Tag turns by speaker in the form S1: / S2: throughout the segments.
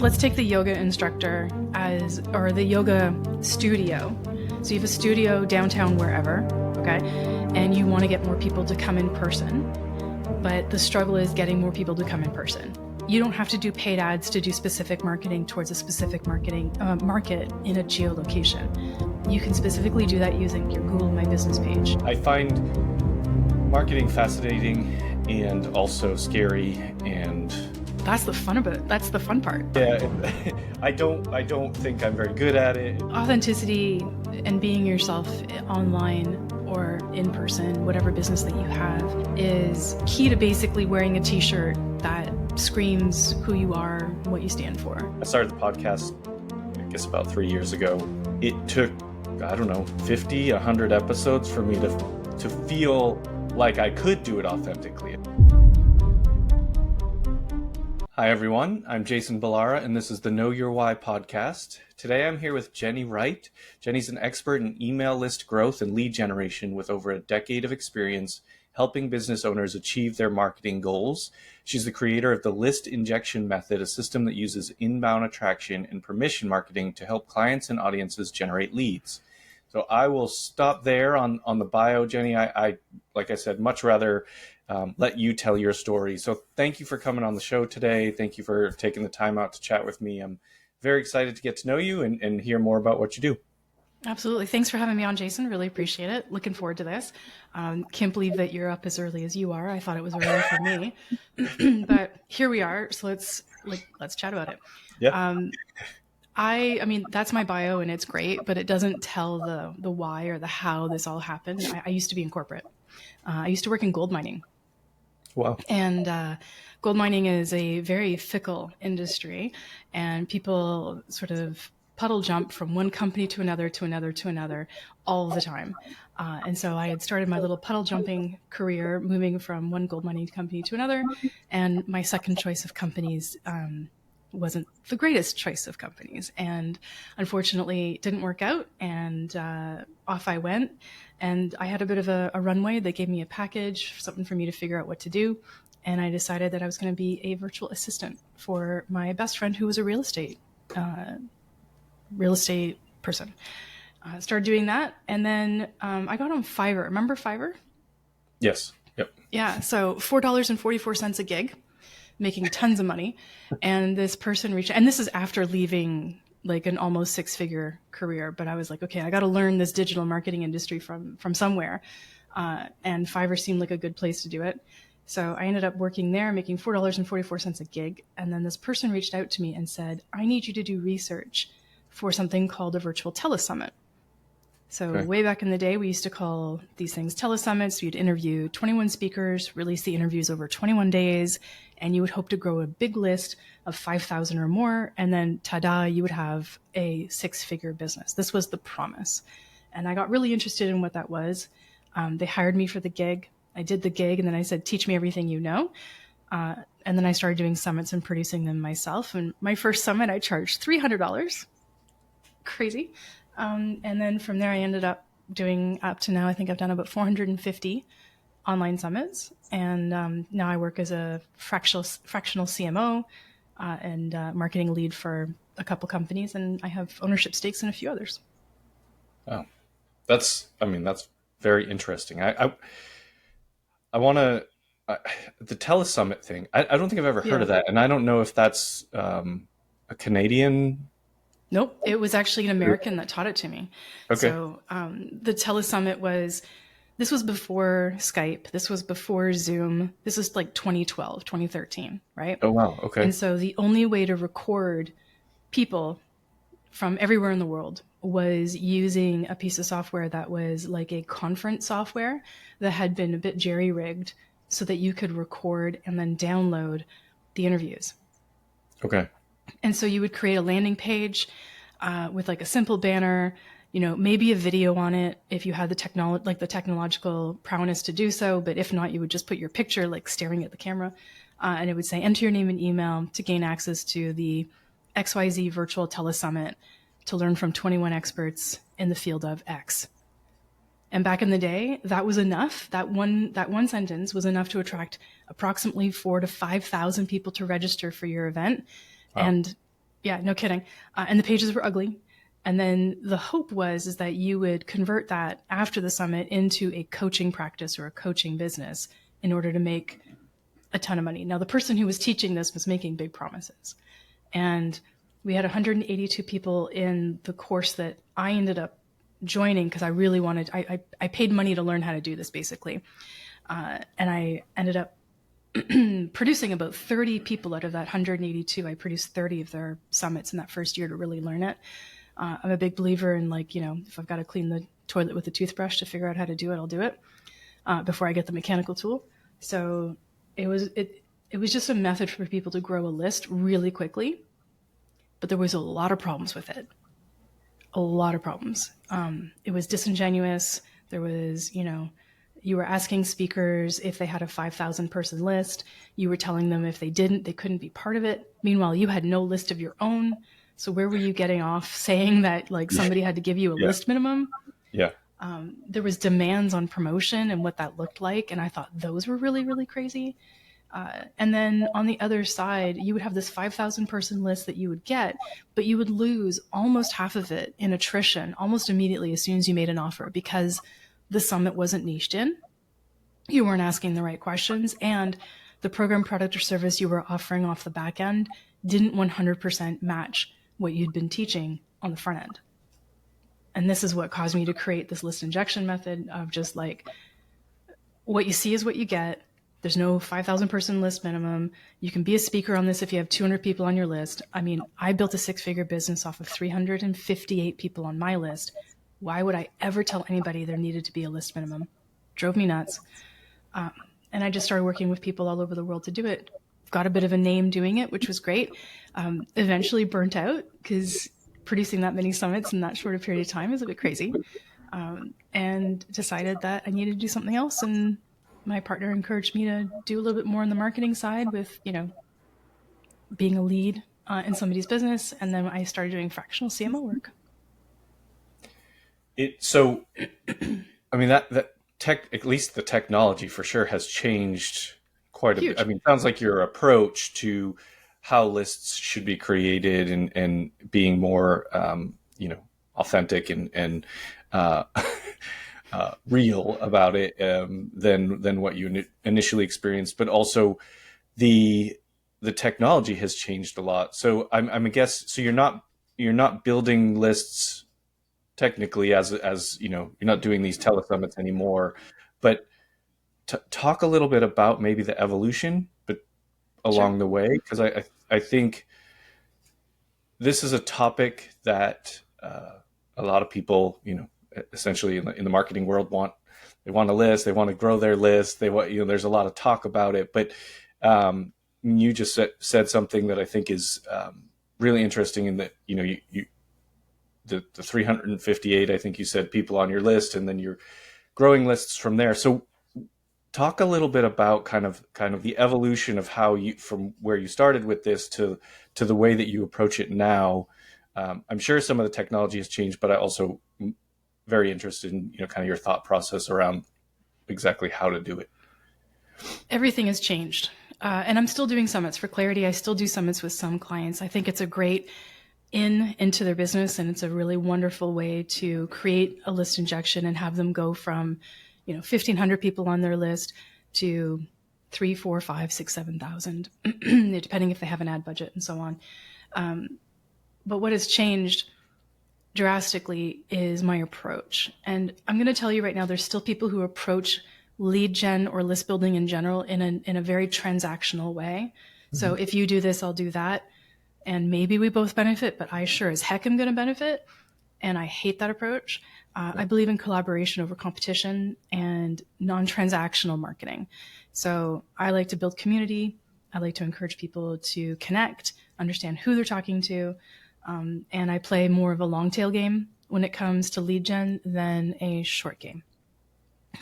S1: Let's take the yoga instructor or the yoga studio. So you have a studio downtown wherever, okay? And you want to get more people to come in person, but the struggle is getting more people to come in person. You don't have to do paid ads to do specific marketing towards a specific market in a geolocation. You can specifically do that using your Google My Business page.
S2: I find marketing fascinating and also scary, and
S1: that's the fun of it. That's the fun part.
S2: Yeah, I don't think I'm very good at it.
S1: Authenticity and being yourself online or in person, whatever business that you have, is key to basically wearing a t-shirt that screams who you are, what you stand for.
S2: I started the podcast, I guess, about 3 years ago. It took, 50, 100 episodes for me to feel like I could do it authentically. Hi everyone, I'm Jason Balara, and this is the Know Your Why podcast. Today I'm here with Jennie Wright. Jennie's an expert in email list growth and lead generation with over a decade of experience helping business owners achieve their marketing goals. She's the creator of the list injection method, a system that uses inbound attraction and permission marketing to help clients and audiences generate leads. So I will stop there on the bio, Jennie. I like I said, much rather let you tell your story. So thank you for coming on the show today. Thank you for taking the time out to chat with me. I'm very excited to get to know you and hear more about what you do.
S1: Absolutely. Thanks for having me on, Jason. Really appreciate it. Looking forward to this. Can't believe that you're up as early as you are. I thought it was early for me, but here we are. So let's chat about it.
S2: Yeah.
S1: I mean, that's my bio and it's great, but it doesn't tell the why or the how this all happened. I used to be in corporate. I used to work in gold mining.
S2: Wow.
S1: And gold mining is a very fickle industry, and people sort of puddle jump from one company to another, to another, to another all the time. And so I had started my little puddle jumping career, moving from one gold mining company to another. And my second choice of companies wasn't the greatest choice of companies. And unfortunately, it didn't work out. And off I went. And I had a bit of a runway. They gave me a package, something for me to figure out what to do. And I decided that I was going to be a virtual assistant for my best friend who was a real estate person. Started doing that. And then I got on Fiverr. Remember Fiverr?
S2: Yes. Yep.
S1: Yeah. So $4.44 a gig, making tons of money. And this person reached, and this is after leaving like an almost 6-figure career. But I was like, okay, I got to learn this digital marketing industry from somewhere. And Fiverr seemed like a good place to do it. So I ended up working there, making $4.44 a gig. And then this person reached out to me and said, I need you to do research for something called a virtual telesummit. So Way back in the day, we used to call these things telesummits. You'd interview 21 speakers, release the interviews over 21 days, and you would hope to grow a big list of 5,000 or more. And then, ta-da, you would have a 6-figure business. This was the promise. And I got really interested in what that was. They hired me for the gig. I did the gig, and then I said, teach me everything you know. And then I started doing summits and producing them myself. And my first summit, I charged $300. Crazy. And then from there, I ended up doing up to now, I think I've done about 450 online summits. And now I work as a fractional CMO and marketing lead for a couple companies. And I have ownership stakes in a few others.
S2: Oh, that's very interesting. I want to, the telesummit thing, I don't think I've ever heard of that. And I don't know if that's a Canadian.
S1: Nope. It was actually an American that taught it to me.
S2: Okay.
S1: So the telesummit this was before Skype. This was before Zoom. This was like 2012, 2013, right?
S2: Oh, wow. Okay.
S1: And so the only way to record people from everywhere in the world was using a piece of software that was like a conference software that had been a bit jerry-rigged so that you could record and then download the interviews.
S2: Okay.
S1: And so you would create a landing page with like a simple banner, maybe a video on it if you had the technological prowess to do so. But if not, you would just put your picture like staring at the camera, and it would say, enter your name and email to gain access to the XYZ virtual telesummit to learn from 21 experts in the field of X. And back in the day, that was enough. That one sentence was enough to attract approximately 4,000 to 5,000 people to register for your event. Wow. And Yeah, no kidding. And the pages were ugly. And then the hope is that you would convert that after the summit into a coaching practice or a coaching business in order to make a ton of money. Now, the person who was teaching this was making big promises. And we had 182 people in the course that I ended up joining because I really wanted, I paid money to learn how to do this basically. And I ended up producing about 30 people out of that 182. I produced 30 of their summits in that first year to really learn it. I'm a big believer in, like, if I've got to clean the toilet with a toothbrush to figure out how to do it, I'll do it before I get the mechanical tool. So it was just a method for people to grow a list really quickly, but there was a lot of problems with it. A lot of problems. It was disingenuous. There was, you were asking speakers if they had a 5,000 person list. You were telling them if they didn't, they couldn't be part of it. Meanwhile, you had no list of your own. So where were you getting off saying that, like, somebody had to give you a list minimum?
S2: Yeah.
S1: There was demands on promotion and what that looked like. And I thought those were really, really crazy. And then on the other side, you would have this 5,000 person list that you would get, but you would lose almost half of it in attrition almost immediately as soon as you made an offer, because the summit wasn't niched in. You weren't asking the right questions, and the program, product, or service you were offering off the back end didn't 100% match what you'd been teaching on the front end. And this is what caused me to create this list injection method of just like, what you see is what you get. There's no 5,000 person list minimum. You can be a speaker on this if you have 200 people on your list. I mean, I built a 6-figure business off of 358 people on my list. Why would I ever tell anybody there needed to be a list minimum? Drove me nuts. And I just started working with people all over the world to do it. Got a bit of a name doing it, which was great. Eventually burnt out because producing that many summits in that short a period of time is a bit crazy. And decided that I needed to do something else. And my partner encouraged me to do a little bit more on the marketing side with, being a lead in somebody's business. And then I started doing fractional CMO work.
S2: I mean, that tech, at least the technology for sure, has changed quite a bit. I mean, it sounds like your approach to how lists should be created and being more, authentic and real about it than what you initially experienced, but also the technology has changed a lot. So I'm a guess. So you're not building lists technically as you're not doing these telesummits anymore, but talk a little bit about maybe the evolution, but along the way, because I think this is a topic that a lot of people, essentially in the marketing world they want a list, they want to grow their list, they want, there's a lot of talk about it, but you just said something that I think is really interesting in that, the 358, I think you said, people on your list, and then you're growing lists from there. So talk a little bit about kind of the evolution of how you, from where you started with this to the way that you approach it now. I'm sure some of the technology has changed, but I also very interested in, kind of your thought process around exactly how to do it.
S1: Everything has changed. And I'm still doing summits. For clarity, I still do summits with some clients. I think it's a great into their business, and it's a really wonderful way to create a list injection and have them go from 1,500 people on their list to 3, 4, 5, 6, 7,000, depending if they have an ad budget and so on. But what has changed drastically is my approach. And I'm going to tell you right now, there's still people who approach lead gen or list building in general in a very transactional way. Mm-hmm. So if you do this, I'll do that. And maybe we both benefit, but I sure as heck am going to benefit. And I hate that approach. I believe in collaboration over competition and non-transactional marketing. So I like to build community. I like to encourage people to connect, understand who they're talking to. And I play more of a long tail game when it comes to lead gen than a short game.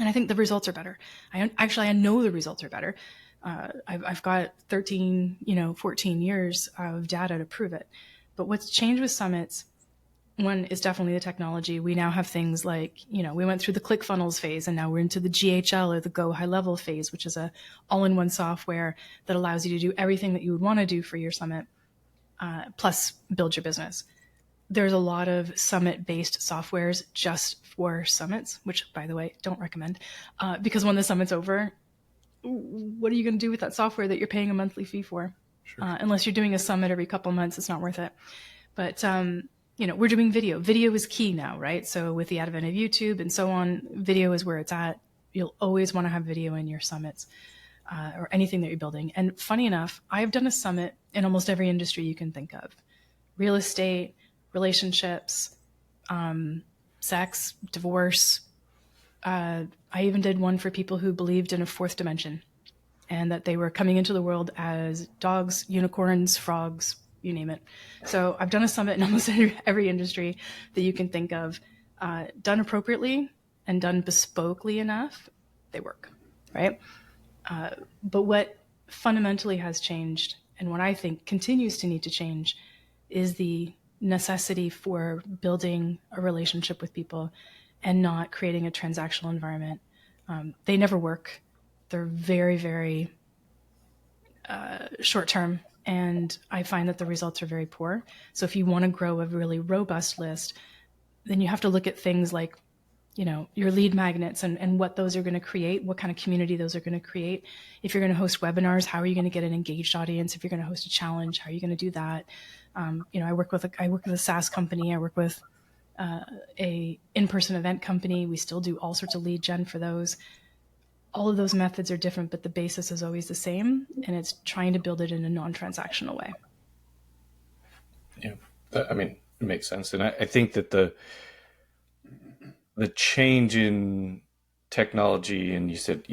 S1: And I think the results are better. I know the results are better. I've got 14 years of data to prove it. But what's changed with summits, one is definitely the technology. We now have things like, we went through the ClickFunnels phase, and now we're into the GHL or the Go High Level phase, which is a all-in-one software that allows you to do everything that you would want to do for your summit. plus build your business. There's a lot of summit-based softwares just for summits, which, by the way, don't recommend, because when the summit's over, what are you going to do with that software that you're paying a monthly fee for?
S2: Sure.
S1: Unless you're doing a summit every couple months, it's not worth it. But we're doing video. Video is key now, right? So with the advent of YouTube and so on, video is where it's at. You'll always want to have video in your summits or anything that you're building. And funny enough, I've done a summit in almost every industry you can think of: real estate, relationships, sex, divorce. I even did one for people who believed in a fourth dimension and that they were coming into the world as dogs, unicorns, frogs, you name it. So I've done a summit in almost every industry that you can think of. Done appropriately and done bespokely enough, they work, right? But what fundamentally has changed, and what I think continues to need to change, is the necessity for building a relationship with people and not creating a transactional environment. They never work. They're very, very short term, and I find that the results are very poor. So if you want to grow a really robust list, then you have to look at things like, your lead magnets and what those are going to create, what kind of community those are going to create. If you're going to host webinars, how are you going to get an engaged audience? If you're going to host a challenge, how are you going to do that? I work with a SaaS company. I work with a in-person event company. We still do all sorts of lead gen for those. All of those methods are different, but the basis is always the same, and it's trying to build it in a non-transactional way.
S2: Yeah, it makes sense. And I think that the change in technology, and you said,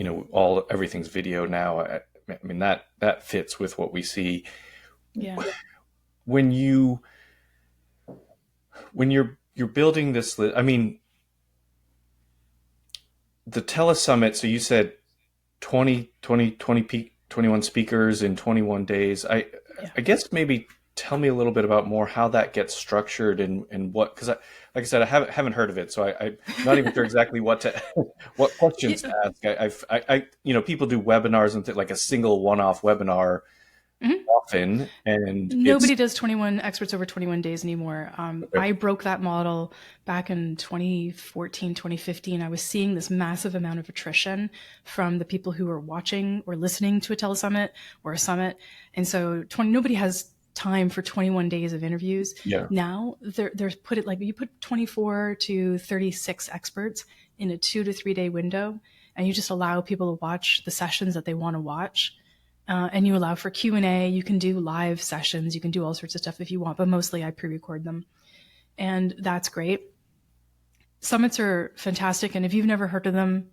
S2: everything's video now. That fits with what we see.
S1: Yeah.
S2: When you're building this list, the telesummit, so you said 21 speakers in 21 days. I guess maybe tell me a little bit about more how that gets structured and what, because like I said, I haven't heard of it, so I'm not even sure exactly what questions to ask. I people do webinars and like a single one-off webinar. Mm-hmm. Often, and
S1: nobody does 21 experts over 21 days anymore.
S2: Okay.
S1: I broke that model back in 2014, 2015. I was seeing this massive amount of attrition from the people who were watching or listening to a telesummit or a summit. And so nobody has time for 21 days of interviews.
S2: Yeah.
S1: Now there's put it like you put 24 to 36 experts in a 2 to 3 day window, and you just allow people to watch the sessions that they want to watch. And you allow for Q&A. You can do live sessions. You can do all sorts of stuff if you want, but mostly I pre-record them. And that's great. Summits are fantastic. And if you've never heard of them,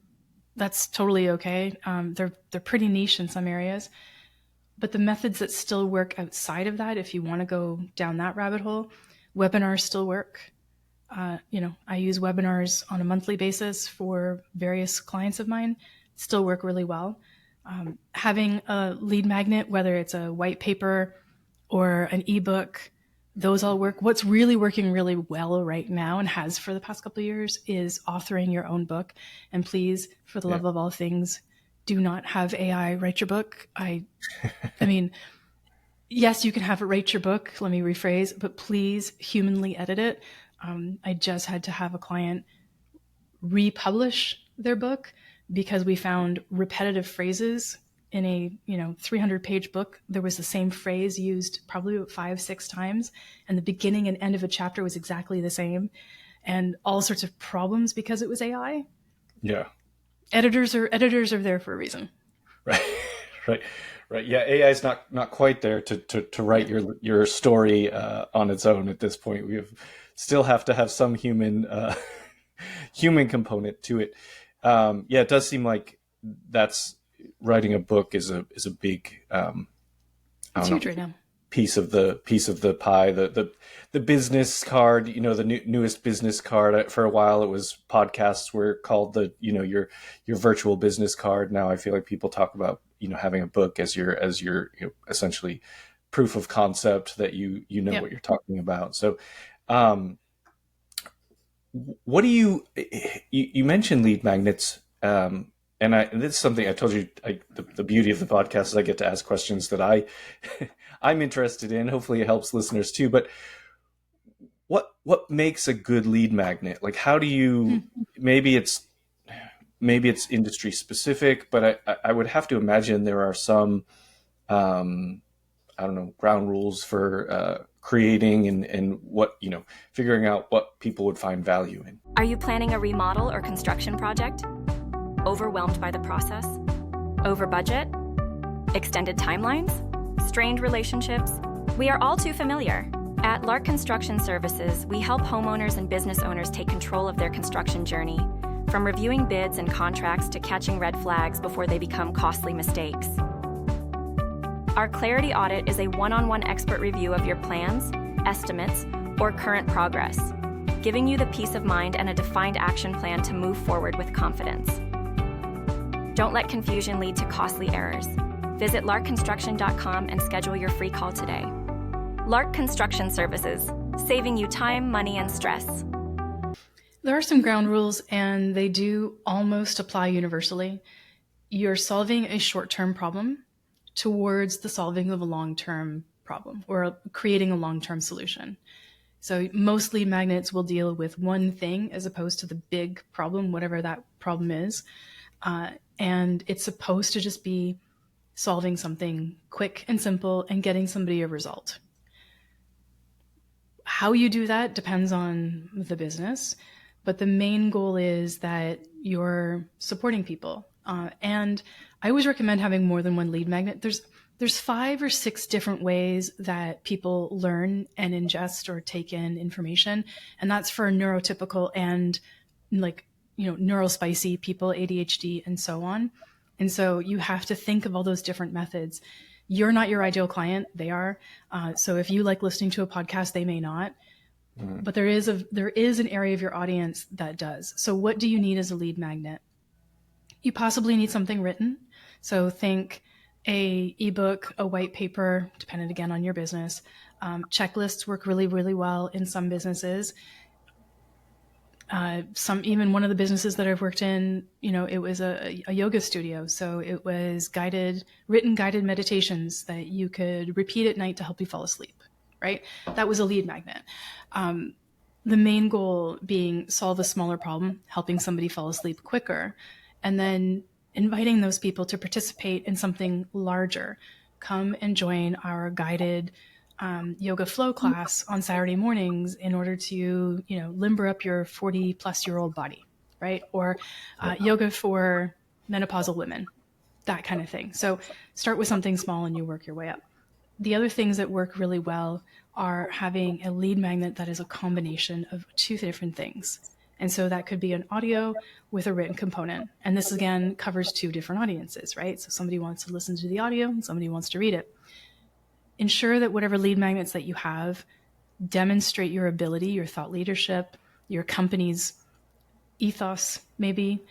S1: that's totally okay. They're pretty niche in some areas. But the methods that still work outside of that, if you want to go down that rabbit hole, webinars still work. I use webinars on a monthly basis for various clients of mine, still work really well. Having a lead magnet, whether it's a white paper or an ebook, those all work. What's really working really well right now and has for the past couple of years is authoring your own book. And please, for the love of all things, do not have AI write your book. Yes, you can have it write your book. Let me rephrase, but please humanly edit it. I just had to have a client republish their book because we found repetitive phrases in a 300-page book. There was the same phrase used probably 5-6 times, and the beginning and end of a chapter was exactly the same, and all sorts of problems because it was AI.
S2: Yeah,
S1: editors are there for a reason.
S2: Right. Yeah, AI is not quite there to write your story on its own at this point. Still have to have some human component to it. It does seem like that's writing a book is a big
S1: it's huge right now.
S2: piece of the pie. The business card, the newest business card. For a while, it was podcasts were called your virtual business card. Now I feel like people talk about having a book as your essentially proof of concept that you what you're talking about. So. What do you mentioned lead magnets, and this is something I told you. The beauty of the podcast is I get to ask questions that I I'm interested in. Hopefully it helps listeners too. But what makes a good lead magnet? Like, how do you, maybe it's industry specific, but I would have to imagine there are some, I don't know, ground rules for creating and what, figuring out what people would find value in.
S3: Are you planning a remodel or construction project? Overwhelmed by the process? Over budget? Extended timelines? Strained relationships? We are all too familiar. At Lark Construction Services, we help homeowners and business owners take control of their construction journey, from reviewing bids and contracts to catching red flags before they become costly mistakes. Our Clarity Audit is a one-on-one expert review of your plans, estimates, or current progress, giving you the peace of mind and a defined action plan to move forward with confidence. Don't let confusion lead to costly errors. Visit larkconstruction.com and schedule your free call today. Lark Construction Services, saving you time, money, and stress.
S1: There are some ground rules, and they do almost apply universally. You're solving a short-term problem towards the solving of a long-term problem or creating a long-term solution. So most lead magnets will deal with one thing as opposed to the big problem, whatever that problem is. And it's supposed to just be solving something quick and simple and getting somebody a result. How you do that depends on the business, but the main goal is that you're supporting people. And I always recommend having more than one lead magnet. There's 5 or 6 different ways that people learn and ingest or take in information. And that's for neurotypical and neurospicy people, ADHD and so on. And so you have to think of all those different methods. You're not your ideal client, they are. So if you like listening to a podcast, they may not. But there is an area of your audience that does. So what do you need as a lead magnet? You possibly need something written. So think a ebook, a white paper, dependent again on your business. Checklists work really, really well in some businesses. Even one of the businesses that I've worked in, it was a yoga studio. So it was written guided meditations that you could repeat at night to help you fall asleep, right? That was a lead magnet. The main goal being solve a smaller problem, helping somebody fall asleep quicker, and then inviting those people to participate in something larger. Come and join our guided yoga flow class on Saturday mornings in order to, limber up your 40-plus-year-old body, right? Or yoga for menopausal women, that kind of thing. So start with something small and you work your way up. The other things that work really well are having a lead magnet that is a combination of 2 different things. And so that could be an audio with a written component. And this, again, covers 2 different audiences, right? So somebody wants to listen to the audio and somebody wants to read it. Ensure that whatever lead magnets that you have demonstrate your ability, your thought leadership, your company's ethos, maybe.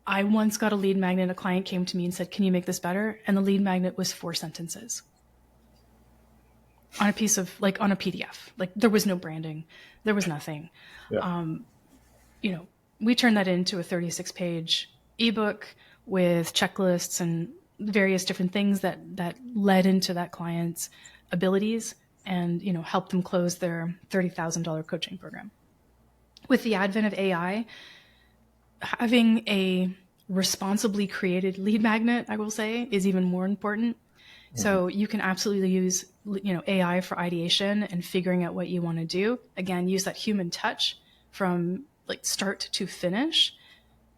S1: I once got a lead magnet. A client came to me and said, "Can you make this better?" And the lead magnet was 4 sentences on a piece of, on a PDF. There was no branding. There was nothing. Yeah. We turned that into a 36-page ebook with checklists and various different things that led into that client's abilities and, helped them close their $30,000 coaching program. With the advent of AI, having a responsibly created lead magnet, I will say, is even more important. Mm-hmm. So you can absolutely use, AI for ideation and figuring out what you want to do. Again, use that human touch from start to finish,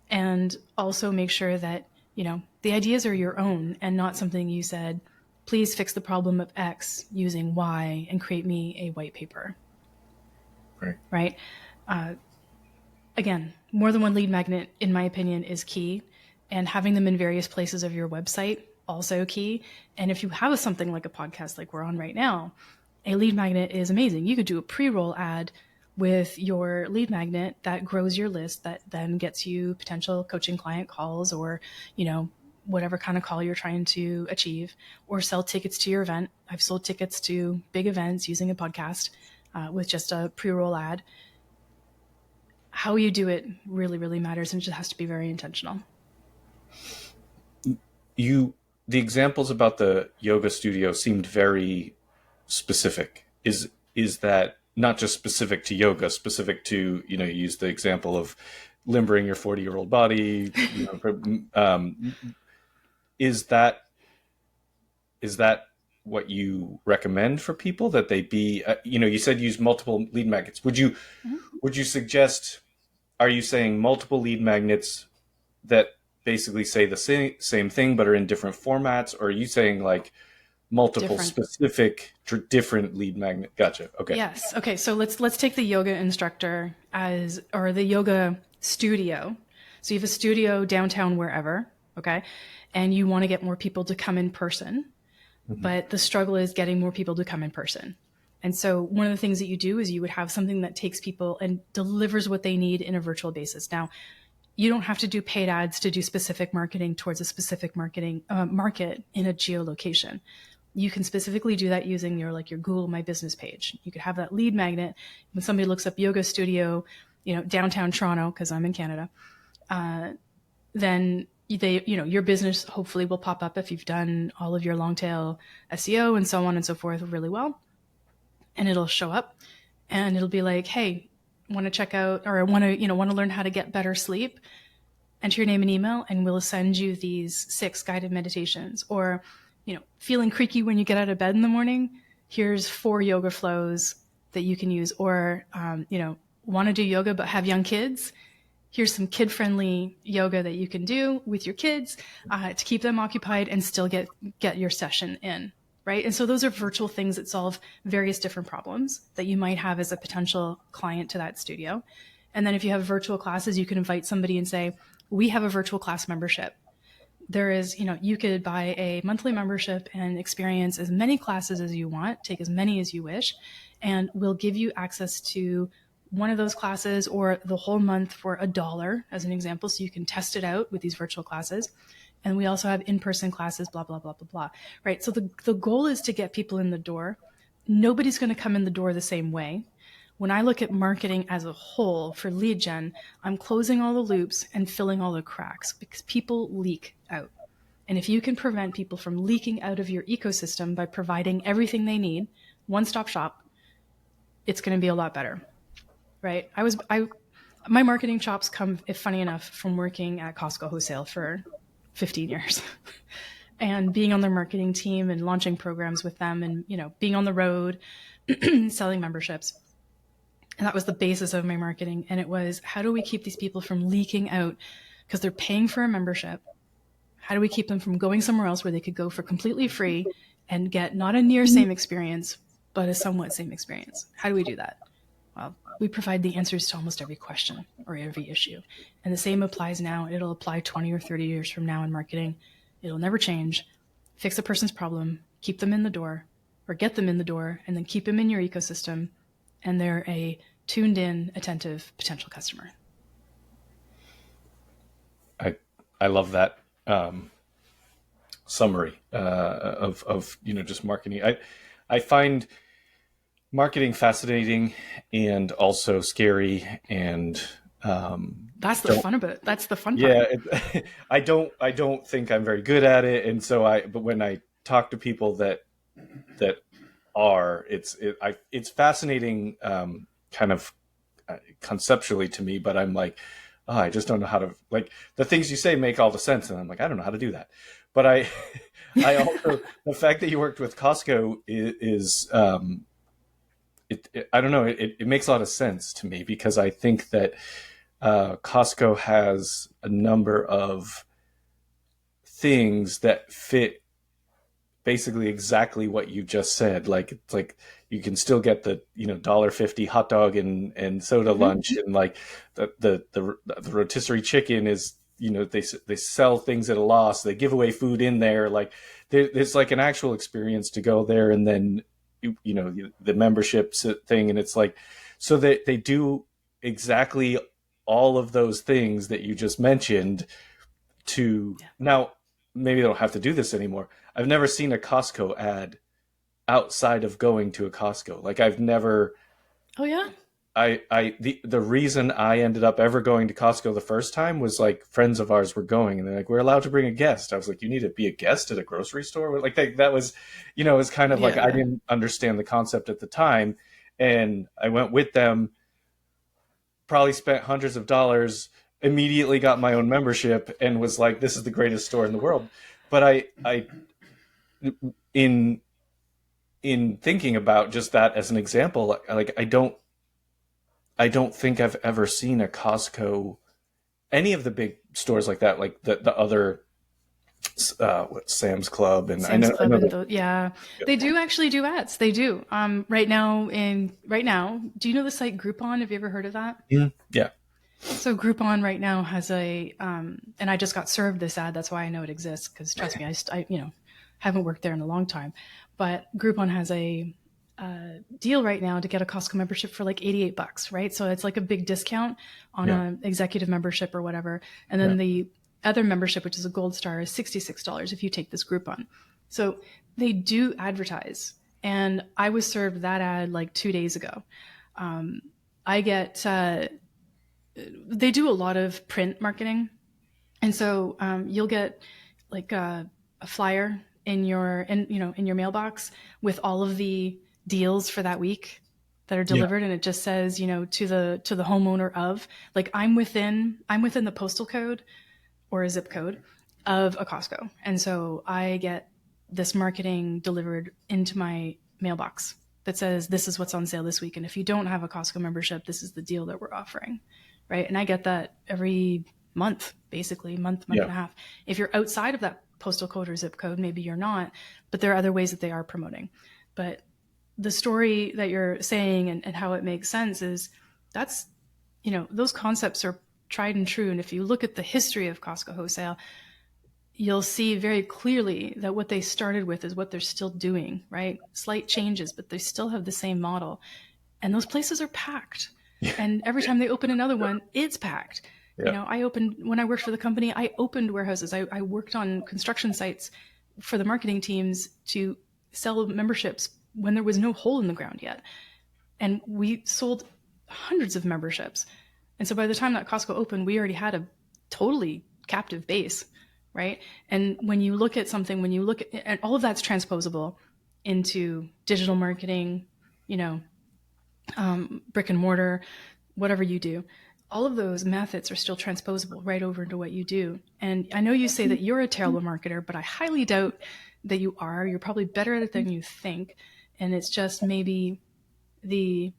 S1: and also make sure that, the ideas are your own and not something you said, please fix the problem of X using Y and create me a white paper. Right? Again, more than one lead magnet, in my opinion, is key. And having them in various places of your website, also key. And if you have something like a podcast like we're on right now, a lead magnet is amazing. You could do a pre-roll ad with your lead magnet that grows your list, that then gets you potential coaching client calls or, whatever kind of call you're trying to achieve, or sell tickets to your event. I've sold tickets to big events using a podcast with just a pre-roll ad. How you do it really, really matters, and it just has to be very intentional.
S2: You the examples about the yoga studio seemed very specific. Is that not just specific to yoga, specific to, you use the example of limbering your 40-year-old body, is that is that what you recommend for people, that they be, you said use multiple lead magnets. Would you suggest, are you saying multiple lead magnets that basically say the same thing but are in different formats, or are you saying like multiple
S1: Different.
S2: specific different lead magnet? Gotcha. Okay.
S1: Yes. Okay. So let's take the yoga instructor or the yoga studio. So you have a studio downtown wherever, okay, and you want to get more people to come in person, but the struggle is getting more people to come in person. And so one of the things that you do is you would have something that takes people and delivers what they need in a virtual basis. Now, you don't have to do paid ads to do specific marketing towards a specific market in a geolocation. You can specifically do that using your Google My Business page. You could have that lead magnet when somebody looks up yoga studio, downtown Toronto, because I'm in Canada. Then your business hopefully will pop up if you've done all of your long tail SEO and so on and so forth really well, and it'll show up, and it'll be like, hey, want to check out, or want to learn how to get better sleep? Enter your name and email, and we'll send you these 6 guided meditations. Or feeling creaky when you get out of bed in the morning, here's 4 yoga flows that you can use. Or, want to do yoga but have young kids, here's some kid-friendly yoga that you can do with your kids to keep them occupied and still get your session in, right? And so those are virtual things that solve various different problems that you might have as a potential client to that studio. And then if you have virtual classes, you can invite somebody and say, we have a virtual class membership. There is, you could buy a monthly membership and experience as many classes as you want, take as many as you wish, and we'll give you access to one of those classes or the whole month for $1, as an example, so you can test it out with these virtual classes. And we also have in-person classes, blah, blah, blah, blah, blah, right? So the goal is to get people in the door. Nobody's going to come in the door the same way. When I look at marketing as a whole for lead gen, I'm closing all the loops and filling all the cracks because people leak out. And if you can prevent people from leaking out of your ecosystem by providing everything they need, one-stop shop, it's going to be a lot better, right? My marketing chops come, if funny enough, from working at Costco Wholesale for 15 years and being on their marketing team and launching programs with them and, being on the road, selling memberships. And that was the basis of my marketing. And it was, how do we keep these people from leaking out because they're paying for a membership? How do we keep them from going somewhere else where they could go for completely free and get not a near same experience, but a somewhat same experience? How do we do that? Well, we provide the answers to almost every question or every issue. And the same applies now. It'll apply 20 or 30 years from now in marketing. It'll never change. Fix a person's problem, keep them in the door, or get them in the door, and then keep them in your ecosystem. And they're a tuned in, attentive potential customer.
S2: I love that summary of just marketing. I find marketing fascinating and also scary, and
S1: that's the fun of it. That's the fun part.
S2: Yeah, I don't think I'm very good at it, and so but when I talk to people that are, it's fascinating, kind of conceptually to me, but I'm like, oh, I just don't know how to, like, the things you say make all the sense, and I'm like, I don't know how to do that. But I also, the fact that you worked with Costco is I don't know, it makes a lot of sense to me, because I think that Costco has a number of things that fit basically exactly what you just said. Like, it's like you can still get the $1.50 hot dog and soda lunch, and like the rotisserie chicken is, they sell things at a loss. They give away food in there. Like there's like an actual experience to go there, and then the membership thing, and it's like, so they do exactly all of those things that you just mentioned. Now maybe they don't have to do this anymore. I've never seen a Costco ad outside of going to a Costco. Like I've never.
S1: Oh yeah.
S2: the reason I ended up ever going to Costco the first time was like friends of ours were going and they're like, we're allowed to bring a guest. I was like, you need to be a guest at a grocery store? Like that was, it was kind of like, I
S1: Yeah.
S2: didn't understand the concept at the time. And I went with them, probably spent hundreds of dollars, immediately got my own membership and was like, this is the greatest store in the world. But in thinking about just that as an example, like I don't think I've ever seen a Costco, any of the big stores like that, like the other, Sam's Club, and
S1: Sam's Club
S2: I know
S1: and
S2: that,
S1: yeah, they do actually do ads. They do. Right now, do you know the site Groupon? Have you ever heard of that?
S2: yeah,
S1: So Groupon right now has and I just got served this ad. That's why I know it exists. Because trust me, I haven't worked there in a long time, but Groupon has a deal right now to get a Costco membership for like $88, right? So it's like a big discount on an executive membership or whatever. And then the other membership, which is a gold star, is $66 if you take this Groupon. So they do advertise. And I was served that ad like 2 days ago. I get, they do a lot of print marketing. And so you'll get like a flyer in your mailbox with all of the deals for that week that are delivered, and it just says, to the homeowner of, like, I'm within the postal code or a zip code of a Costco, and so I get this marketing delivered into my mailbox that says this is what's on sale this week, and if you don't have a Costco membership, this is the deal that we're offering, right? And I get that every month, basically month and a half. If you're outside of that postal code or zip code, maybe you're not, but there are other ways that they are promoting. But the story that you're saying and how it makes sense is that's, those concepts are tried and true. And if you look at the history of Costco wholesale, you'll see very clearly that what they started with is what they're still doing, right? Slight changes, but they still have the same model. And those places are packed. And every time they open another one, it's packed. When I worked for the company, I opened warehouses. I worked on construction sites for the marketing teams to sell memberships when there was no hole in the ground yet. And we sold hundreds of memberships. And so by the time that Costco opened, we already had a totally captive base, right? And when you look at something, and all of that's transposable into digital marketing, brick and mortar, whatever you do, all of those methods are still transposable right over into what you do. And I know you say that you're a terrible marketer, but I highly doubt that you are. You're probably better at it than you think. And it's just maybe the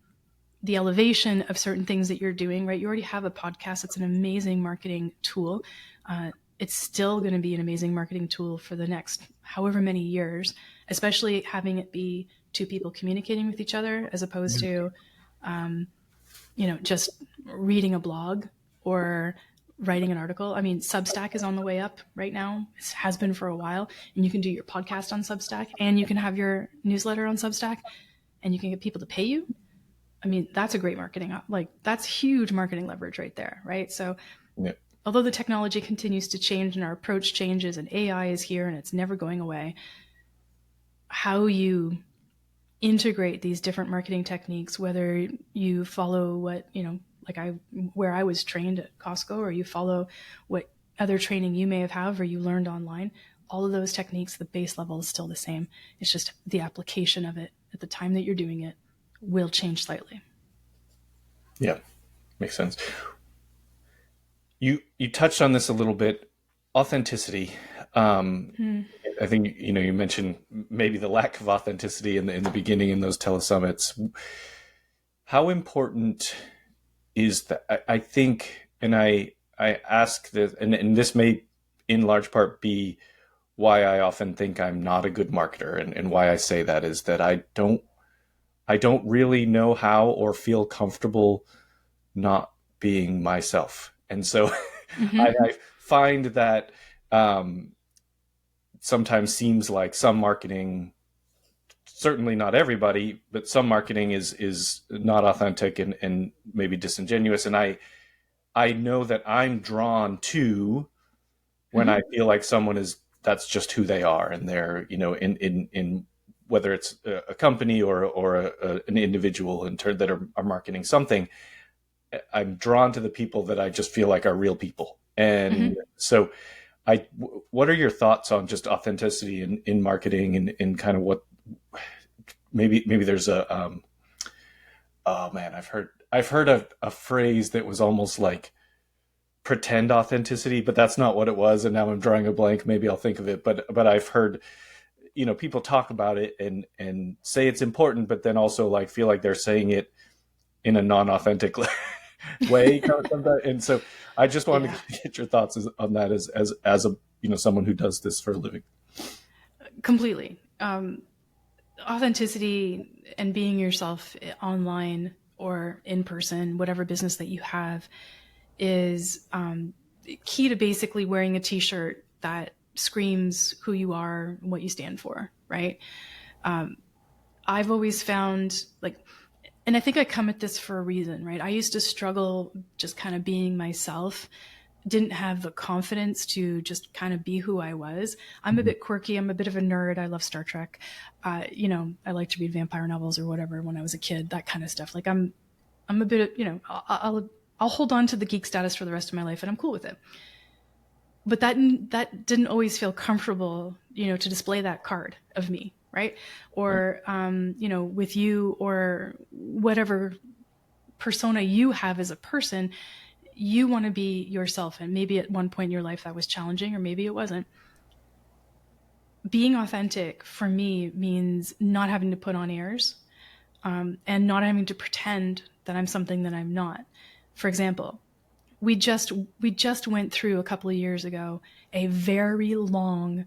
S1: elevation of certain things that you're doing, right? You already have a podcast. It's an amazing marketing tool. It's still going to be an amazing marketing tool for the next however many years, especially having it be two people communicating with each other as opposed to, just reading a blog or writing an article. I mean, Substack is on the way up right now. It has been for a while, and you can do your podcast on Substack, and you can have your newsletter on Substack, and you can get people to pay you. I mean, that's a great marketing, that's huge marketing leverage right there, right? So although the technology continues to change and our approach changes and AI is here and it's never going away, how you integrate these different marketing techniques, whether you follow what, where I was trained at Costco, or you follow what other training you may have or you learned online, all of those techniques, the base level is still the same. It's just the application of it at the time that you're doing it will change slightly.
S2: Yeah, makes sense. You touched on this a little bit, authenticity. I think, you mentioned maybe the lack of authenticity in the beginning in those telesummits. How important is that? I think, and I ask this, and this may in large part be why I often think I'm not a good marketer, and why I say that is that I don't really know how or feel comfortable not being myself. And so I find that sometimes seems like some marketing, certainly not everybody, but some marketing is not authentic and maybe disingenuous. And I know that I'm drawn to when I feel like someone that's just who they are, and they're, in whether it's a company or an individual that are marketing something, I'm drawn to the people that I just feel like are real people. And so what are your thoughts on just authenticity in marketing and kind of what, maybe there's oh man, I've heard a phrase that was almost like pretend authenticity, but that's not what it was. And now I'm drawing a blank. Maybe I'll think of it, but I've heard, people talk about it and say it's important, but then also like feel like they're saying it in a non-authentic way. And so I just wanted to get your thoughts on that as a, someone who does this for a living.
S1: Completely. Authenticity and being yourself online or in person, whatever business that you have, is key to basically wearing a t-shirt that screams who you are, what you stand for, right? I've always found and I think I come at this for a reason, right? I used to struggle just kind of being myself, didn't have the confidence to just kind of be who I was. I'm a bit quirky. I'm a bit of a nerd. I love Star Trek. I like to read vampire novels or whatever when I was a kid, that kind of stuff. Like I'm a bit of, I'll hold on to the geek status for the rest of my life and I'm cool with it. But that didn't always feel comfortable, to display that card of me, right? Or, with you or whatever persona you have as a person, you want to be yourself. And maybe at one point in your life that was challenging, or maybe it wasn't. Being authentic for me means not having to put on airs, and not having to pretend that I'm something that I'm not. For example, we just went through a couple of years ago a very long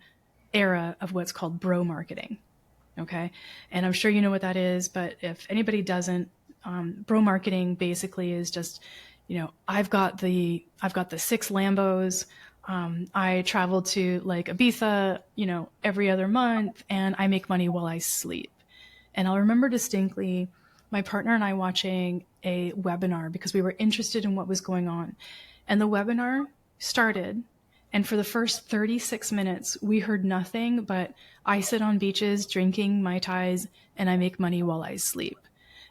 S1: era of what's called bro marketing. Okay. And I'm sure you know what that is, but if anybody doesn't, bro marketing basically is just, I've got the 6 Lambos. I travel to like Ibiza, every other month, and I make money while I sleep. And I'll remember distinctly my partner and I watching a webinar because we were interested in what was going on. And the webinar started, and for the first 36 minutes, we heard nothing but I sit on beaches drinking Mai Tais and I make money while I sleep.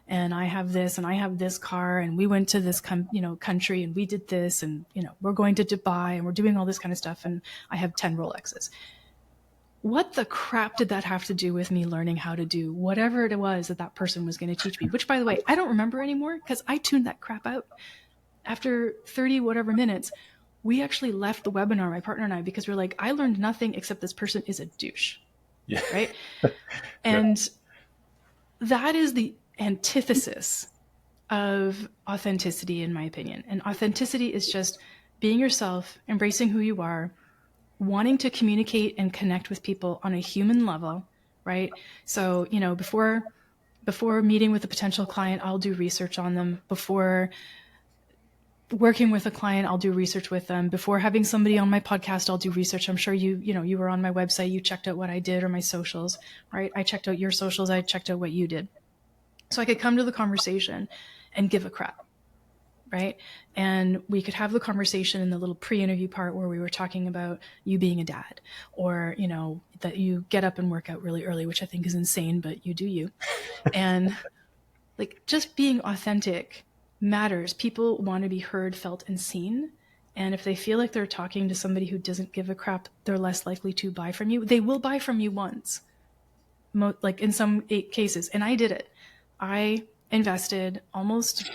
S1: And I have this and I have this car and we went to this country and we did this and, we're going to Dubai and we're doing all this kind of stuff and I have 10 Rolexes. What the crap did that have to do with me learning how to do whatever it was that person was going to teach me? Which, by the way, I don't remember anymore because I tuned that crap out. After 30 whatever minutes, we actually left the webinar, my partner and I, because we're like, I learned nothing except this person is a douche.
S2: Yeah.
S1: Right? And that is the antithesis of authenticity, in my opinion. And authenticity is just being yourself, embracing who you are, wanting to communicate and connect with people on a human level, right? So, before meeting with a potential client, I'll do research on them. Before working with a client, I'll do research with them. Before having somebody on my podcast, I'll do research. I'm sure you were on my website, you checked out what I did or my socials, right? I checked out your socials, I checked out what you did. So I could come to the conversation and give a crap, right? And we could have the conversation in the little pre-interview part where we were talking about you being a dad, or, that you get up and work out really early, which I think is insane, but you do you. And just being authentic matters. People want to be heard, felt, and seen. And if they feel like they're talking to somebody who doesn't give a crap, they're less likely to buy from you. They will buy from you once, in some cases. And I did it. I invested almost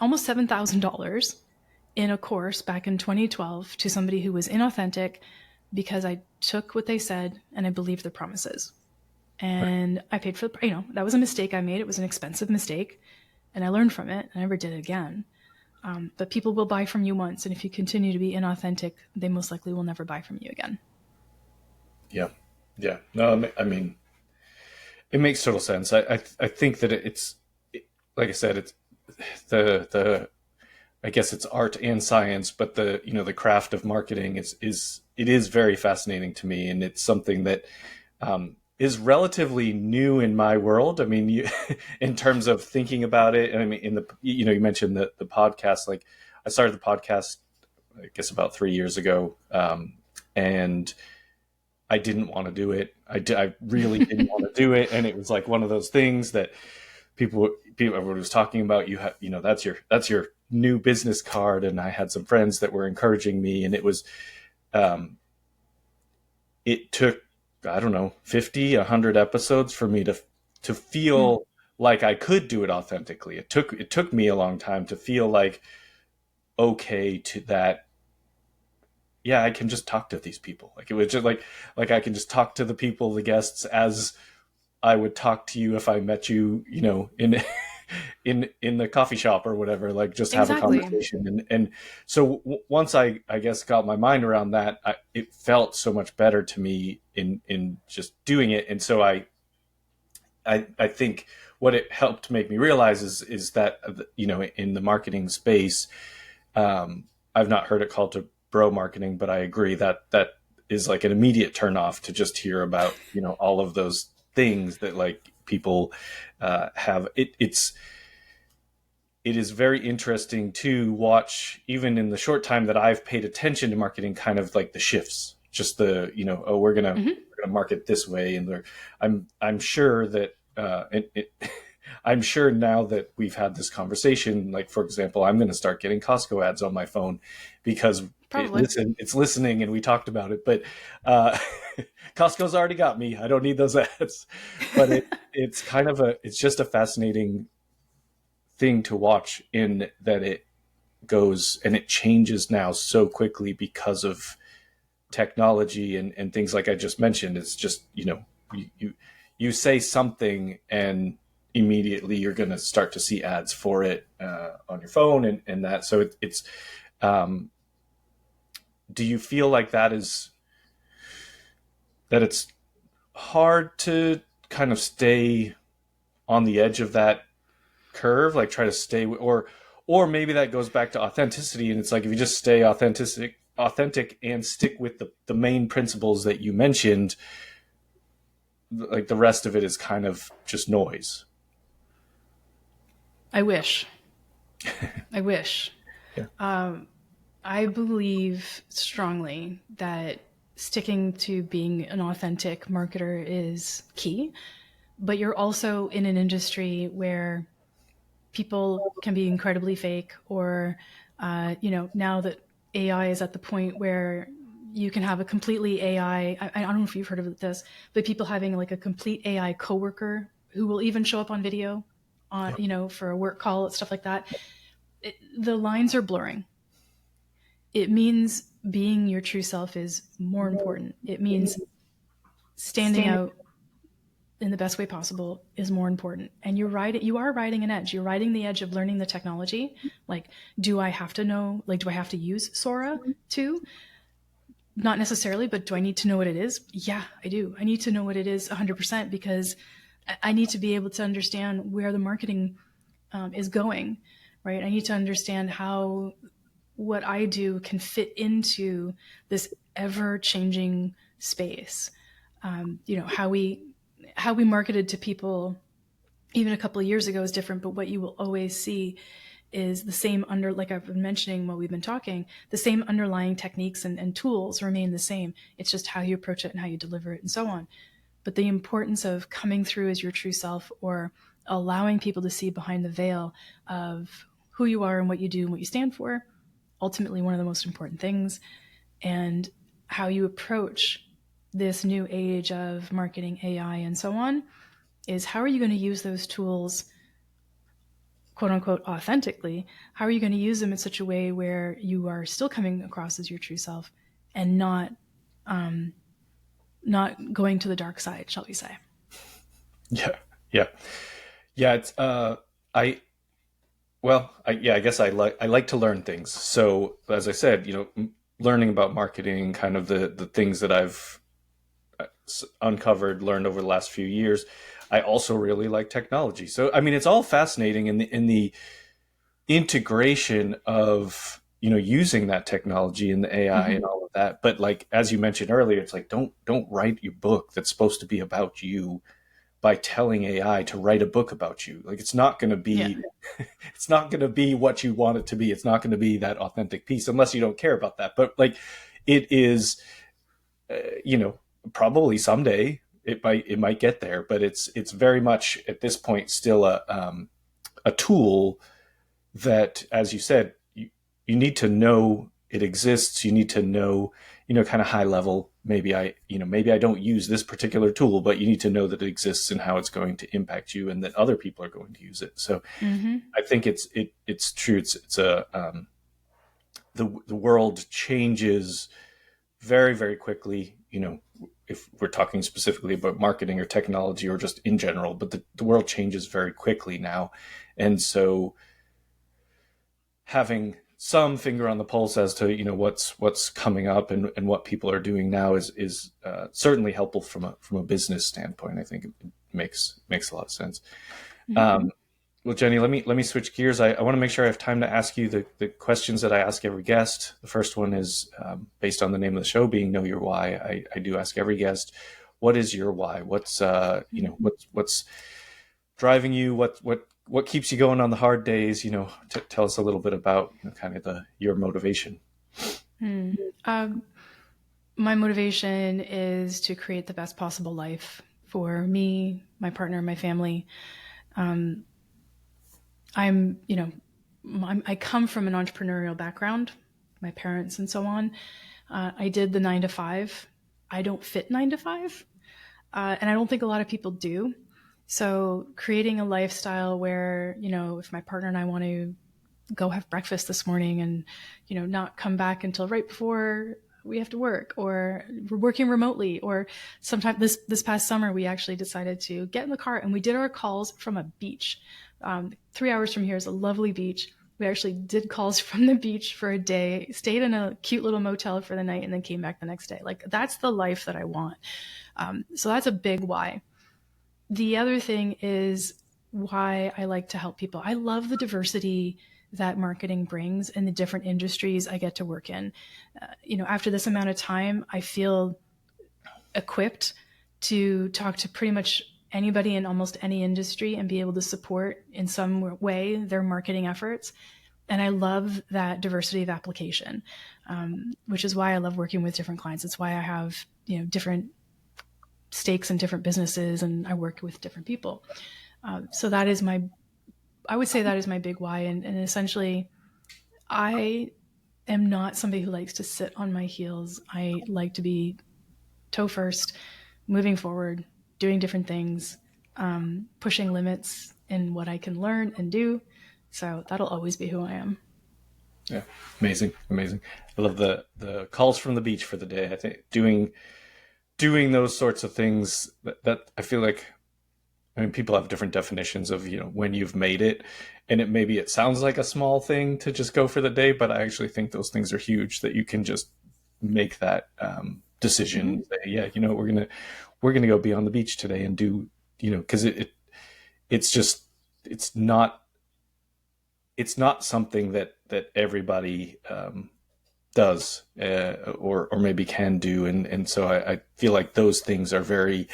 S1: $7,000 in a course back in 2012 to somebody who was inauthentic because I took what they said and I believed their promises. And I paid for that was a mistake I made. It was an expensive mistake and I learned from it. I never did it again. But people will buy from you once. And if you continue to be inauthentic, they most likely will never buy from you again. Yeah.
S2: Yeah. No, I mean, it makes total sense. I think that it's like I said, it's I guess it's art and science, but the craft of marketing is very fascinating to me, and it's something that is relatively new in my world. I mean, in terms of thinking about it, and I mean, you mentioned the podcast. Like, I started the podcast, I guess, about 3 years ago, and I didn't want to do it. I really didn't want to do it. And it was like one of those things that everyone was talking about. You have, that's your new business card. And I had some friends that were encouraging me, and it was, it took, I don't know, 50, 100 episodes for me to feel like I could do it authentically. It took me a long time to feel like, okay, to that, yeah, I can just talk to these people. Like, it was just like I can just talk to the people, the guests, as I would talk to you if I met you, in in the coffee shop or whatever, like just have a conversation. And so once I guess got my mind around that, it felt so much better to me in just doing it. And so I think what it helped make me realize is that, in the marketing space, I've not heard it called to bro marketing, but I agree that is like an immediate turnoff to just hear about, all of those things that like people have. It is very interesting to watch, even in the short time that I've paid attention to marketing, kind of like the shifts, just the, we're gonna market this way, and I'm sure that I'm sure now that we've had this conversation, like, for example, I'm going to start getting Costco ads on my phone because it's listening, and we talked about it. But Costco's already got me. I don't need those ads. But it's kind of it's just a fascinating thing to watch, in that it goes and it changes now so quickly because of technology and things like I just mentioned. It's just, you say something and immediately you're going to start to see ads for it on your phone and that. So it's do you feel like that it's hard to kind of stay on the edge of that curve, like try to stay, or maybe that goes back to authenticity, and it's like, if you just stay authentic and stick with the main principles that you mentioned, like the rest of it is kind of just noise.
S1: I wish.
S2: Yeah.
S1: I believe strongly that sticking to being an authentic marketer is key, but you're also in an industry where people can be incredibly fake, or, now that AI is at the point where you can have a completely AI, I don't know if you've heard of this, but people having like a complete AI coworker who will even show up on video on, for a work call, stuff like that. The lines are blurring. It means being your true self is more important. It means standing out in the best way possible is more important. And you are riding an edge. You're riding the edge of learning the technology. Like, do I have to use Sora too? Not necessarily, but do I need to know what it is? Yeah, I do. I need to know what it is 100%, because I need to be able to understand where the marketing is going, right? I need to understand how what I do can fit into this ever-changing space. How we marketed to people even a couple of years ago is different, but what you will always see is the same like I've been mentioning while we've been talking, the same underlying techniques and tools remain the same. It's just how you approach it and how you deliver it and so on. But the importance of coming through as your true self, or allowing people to see behind the veil of who you are and what you do and what you stand for, ultimately one of the most important things. And how you approach this new age of marketing, AI, and so on, is how are you going to use those tools, quote unquote, authentically? How are you going to use them in such a way where you are still coming across as your true self and not going to the dark side, shall we say?
S2: Yeah. It's I guess I like to learn things. So as I said, learning about marketing, kind of the things that I've learned over the last few years. I also really like technology. So, I mean, it's all fascinating in the integration of, using that technology and the AI and all of that. But like, as you mentioned earlier, it's like, don't write your book that's supposed to be about you by telling AI to write a book about you. Like, it's not going to be, it's not going to be what you want it to be. It's not going to be that authentic piece unless you don't care about that. But like, it is, probably someday it might get there, but it's very much at this point still a tool that, as you said, you need to know it exists. You need to know, kind of high level. Maybe I don't use this particular tool, but you need to know that it exists and how it's going to impact you, and that other people are going to use it. So I think it's true. It's the world changes very, very quickly. If we're talking specifically about marketing or technology or just in general, but the world changes very quickly now, and so having some finger on the pulse as to what's coming up and what people are doing now is certainly helpful from a business standpoint. I think it makes a lot of sense. Well, Jennie, let me switch gears. I want to make sure I have time to ask you the questions that I ask every guest. The first one is based on the name of the show being Know Your Why. I do ask every guest, what is your why? What's what's driving you? What keeps you going on the hard days? Tell us a little bit about kind of your motivation.
S1: My motivation is to create the best possible life for me, my partner, my family. I come from an entrepreneurial background, my parents and so on. I did the 9 to 5. I don't fit 9 to 5. And I don't think a lot of people do. So creating a lifestyle where, if my partner and I want to go have breakfast this morning and, not come back until right before we have to work, or we're working remotely, or sometime this past summer, we actually decided to get in the car and we did our calls from a beach. 3 hours from here is a lovely beach. We actually did calls from the beach for a day, stayed in a cute little motel for the night, and then came back the next day. Like, that's the life that I want. So that's a big why. The other thing is why I like to help people. I love the diversity that marketing brings and the different industries I get to work in. After this amount of time, I feel equipped to talk to pretty much anybody in almost any industry and be able to support in some way their marketing efforts. And I love that diversity of application, which is why I love working with different clients. It's why I have, different stakes in different businesses, and I work with different people. So that is I would say that is my big why. And essentially, I am not somebody who likes to sit on my heels. I like to be toe first, moving forward, doing different things, pushing limits in what I can learn and do. So that'll always be who I am.
S2: Yeah. Amazing. I love the calls from the beach for the day. I think doing those sorts of things that I feel like, people have different definitions of, when you've made it, and it sounds like a small thing to just go for the day, but I actually think those things are huge, that you can just make that decision. Say, yeah, we're going to go be on the beach today and do, cause it's not something that everybody, does, or maybe can do. And so I feel like those things are very,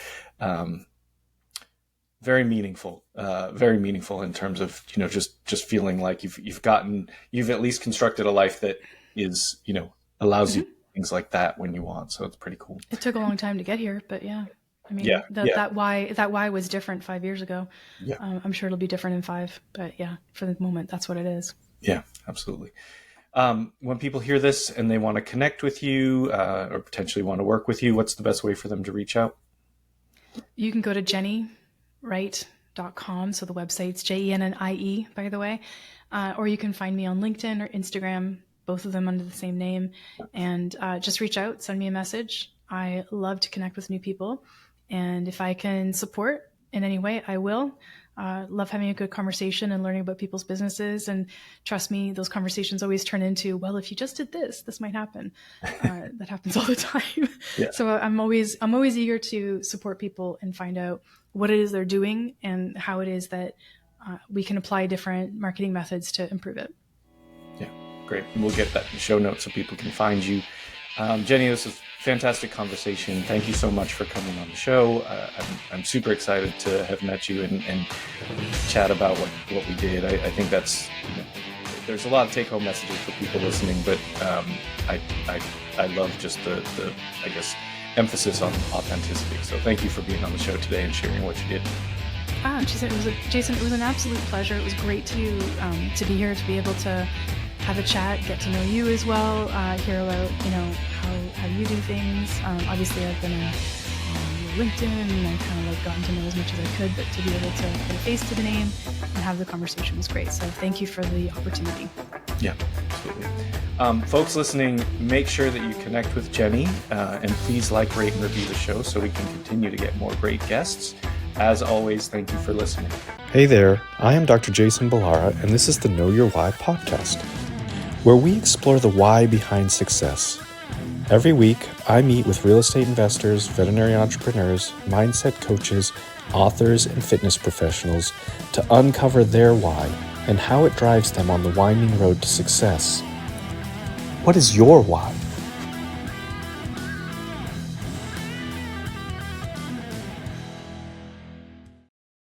S2: very meaningful in terms of, just feeling like you've at least constructed a life that is, allows you things like that when you want. So it's pretty cool.
S1: It took a long time to get here, but yeah. That why was different 5 years ago.
S2: Yeah.
S1: I'm sure it'll be different in 5, but yeah, for the moment, that's what it is.
S2: Yeah, absolutely. When people hear this and they want to connect with you, or potentially want to work with you, what's the best way for them to reach out?
S1: You can go to JennieWright.com. So the website's JENNIE, by the way. Or you can find me on LinkedIn or Instagram, both of them under the same name. And just reach out, send me a message. I love to connect with new people. And if I can support in any way, I will. Love having a good conversation and learning about people's businesses. And trust me, those conversations always turn into, well, if you just did this might happen. That happens all the time. Yeah. So I'm always eager to support people and find out what it is they're doing and how it is that we can apply different marketing methods to improve it.
S2: Yeah, great. And we'll get that in the show notes so people can find you. Jennie, this is a fantastic conversation. Thank you so much for coming on the show. I'm super excited to have met you and chat about what we did. I think that's, there's a lot of take-home messages for people listening, but I love just the I guess, emphasis on authenticity. So thank you for being on the show today and sharing what you did.
S1: Jason, it was an absolute pleasure. It was great to be here, to be able to have a chat, get to know you as well, hear about how you do things. Obviously, I've been on LinkedIn and I kind of gotten to know as much as I could, but to be able to put a face to the name and have the conversation was great. So thank you for the opportunity.
S2: Yeah, absolutely. Folks listening, make sure that you connect with Jennie and please like, rate, and review the show so we can continue to get more great guests. As always, thank you for listening.
S4: Hey there, I am Dr. Jason Balara, and this is the Know Your Why podcast, where we explore the why behind success. Every week, I meet with real estate investors, veterinary entrepreneurs, mindset coaches, authors, and fitness professionals to uncover their why and how it drives them on the winding road to success. What is your why?